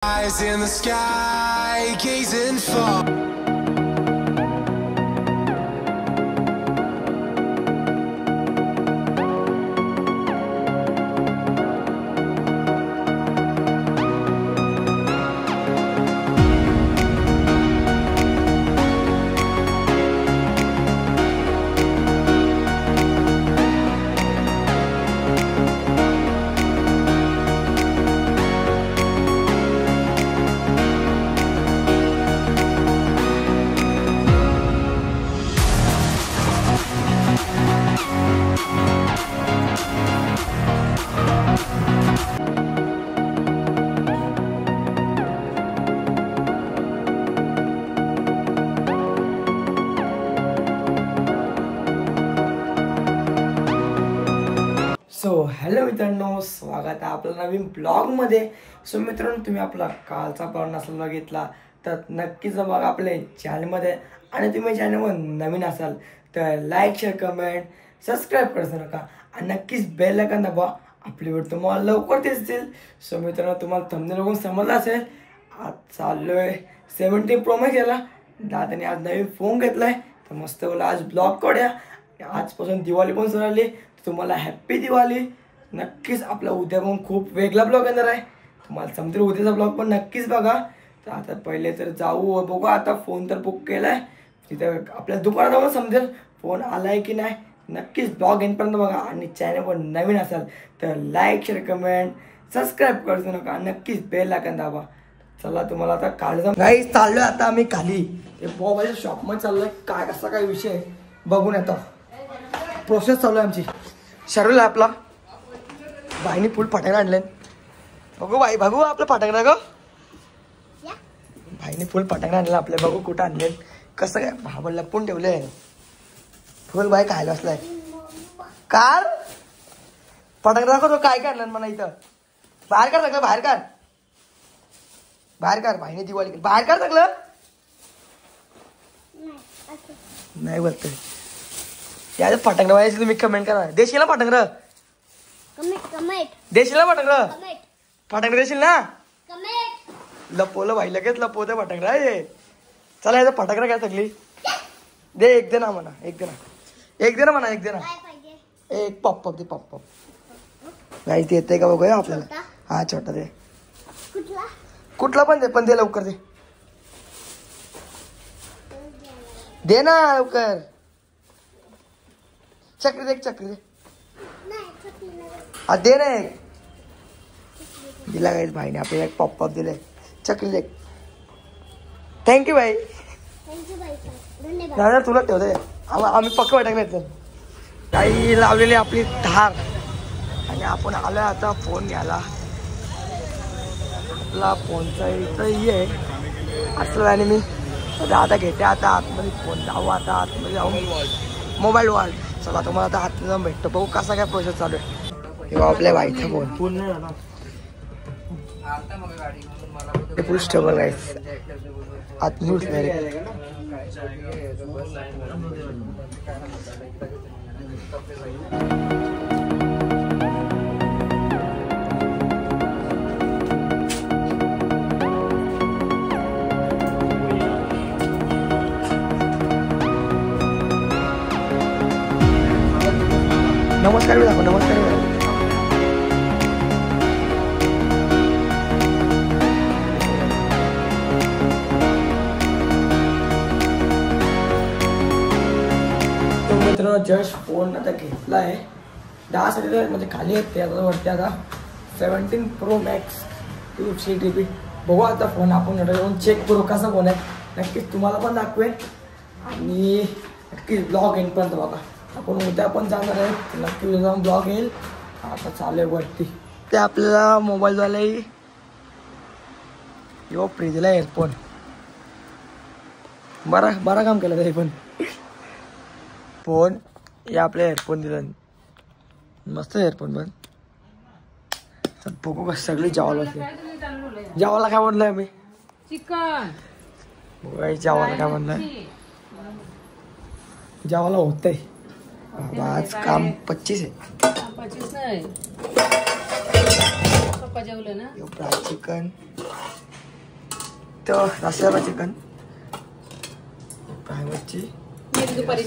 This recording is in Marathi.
Eyes in the sky, gazing far. So hello मित्रांनो, स्वागत आहे आपल्या नवीन ब्लॉगमध्ये. सो मित्रांनो, तुम्ही आपला कालचा ब्लॉग नसेल बघितला तर नक्कीच बघा आपल्या चॅनलमध्ये. आणि तुम्ही चॅनलवर नवीन असाल तर लाईक, शेअर, कमेंट, सबस्क्राईब करायचं नका आणि नक्कीच बेल आयकॉन दाबा. आपली व्हिडिओ तुम्हाला लवकर दिसतील. सो मित्रांनो, तुम्हाला थंबनेल बघून समजलं असेल आज चाललो आहे 17 Pro Max याला. दादाने आज नवीन फोन घेतला आहे तर मस्त बोला आज ब्लॉग करूया. आजपासून दिवाळी पण सुरू आली, तुम्हाला हॅप्पी दिवाळी. नक्कीच आपला उद्या पण खूप वेगळा ब्लॉग येणार आहे, तुम्हाला समजेल. उद्याचा ब्लॉग पण नक्कीच बघा. तर आता पहिले तर जाऊ बघू. आता फोन तर बुक केला आहे, तिथं आपल्या दुकानात जाऊन समजेल फोन आला आहे की नाही. नक्कीच ब्लॉग येईपर्यंत बघा. आणि चॅनलवर नवीन असाल तर लाईक, शेअर, कमेंट, सबस्क्राईब करायचं नका. नक्कीच बेल आयकॉन दाबा. चला तुम्हाला आता काल जाऊन काही चाललोय. आता आम्ही खाली मोबाईल शॉपमध्ये चाललोय. काय कसा काय विषय बघून येतो. प्रोसेस चालू आहे आमची. शरूला आपला बाईने फुल फटाकडे आणले. बघू बाई, बघू आपलं फटाकडा ग. बाईने फुल फटाकडे आणले आपले. बघू कुठं आणले, कसं काय भाबा लपून ठेवले. फुल बाई खायला असलाय. कार फटाकडा दाखव. काय काय आणलं म्हणा इथं. बाहेर काढ सगळं, बाहेर काढ, बाहेर काढ. बाईने दिवाळी केली, बाहेर काढ सगळं. नाही बोलतोय यार. फटाकडा व्हायचं तुम्ही कमेंट करा. देशील ना फटाकडा, देशील ना फटाकडा, फटाकडा देशील ना. लपवलं भाई, लगेच लपवतं फटाकडा. ये चला याचा फटाकडा काय सगळी दे. एक दे ना म्हणा, एक दे ना, एक दे ना म्हणा, एक दे ना. एक पॉप पॉप दे, पॉप पॉप. नाही ते येते का बघूया आपल्याला. हा छोटा दे, कुठला पण दे, पण दे लवकर दे. दे ना लवकर. चक्री दे, चक्री दे. हा दे ना एक. दिला गाईस भाईने आपल्याला एक पॉप पॉप दिले. चक्री दे. थँक्यू भाई. दादा तुला ठेवते. आम्ही पक्क वाटत काही लावलेली आपली धार. आणि आपण आलोय आता फोन घ्यायला. आपला फोनचा इथं ये असलं. आणि मी दादा घेते आता आतमध्ये फोन. जाऊ आता आतमध्ये जाऊन मोबाईल वाढ. चला तुम्हाला आता आतमध्ये जाऊन भेटतो. बघू कसा काय प्रोसेस चालू आहे. तेव्हा आपल्या बाईचा फोन पूर्ण फुल स्टेबल आहे. आत न्यूज नमस्कार भी दाखव. नमस्कार भी दाखव. तो मित्रांनो जस्ट फोन आता घेतला आहे. 10 साठी म्हणजे खाली आहेत ते. आता वरती आता 17 Pro Max 250 GB. बघू आता फोन आपण जाऊन चेक करू कसा फोन आहे. नक्कीच तुम्हाला पण दाखवेन आणि नक्कीच ब्लॉग येईपर्यंत बघा. आपण उद्या पण जाणार आहे, नक्की उद्या जाऊन ब्लॉग येईल. आता चालू आहे वरती. ते आपल्याला मोबाईलवाला यो फ्री दिला एअरफोन. बरा काम केलं तरी पण. फोन हे आपले एअरफोन दिला. मस्त एअरफोन. पण बघू का सगळी जेवायला असते. जेवायला काय म्हणलंय आम्ही चिकन. बघू जेवायला काय म्हणलंय. जेवायला होतंय. आज काम 25 आहे. 25 नाही. पप्पा जेवलं ना. फ्राय चिकन इथं रस्स्याला चिकन प्रायव्हेटची दुपारी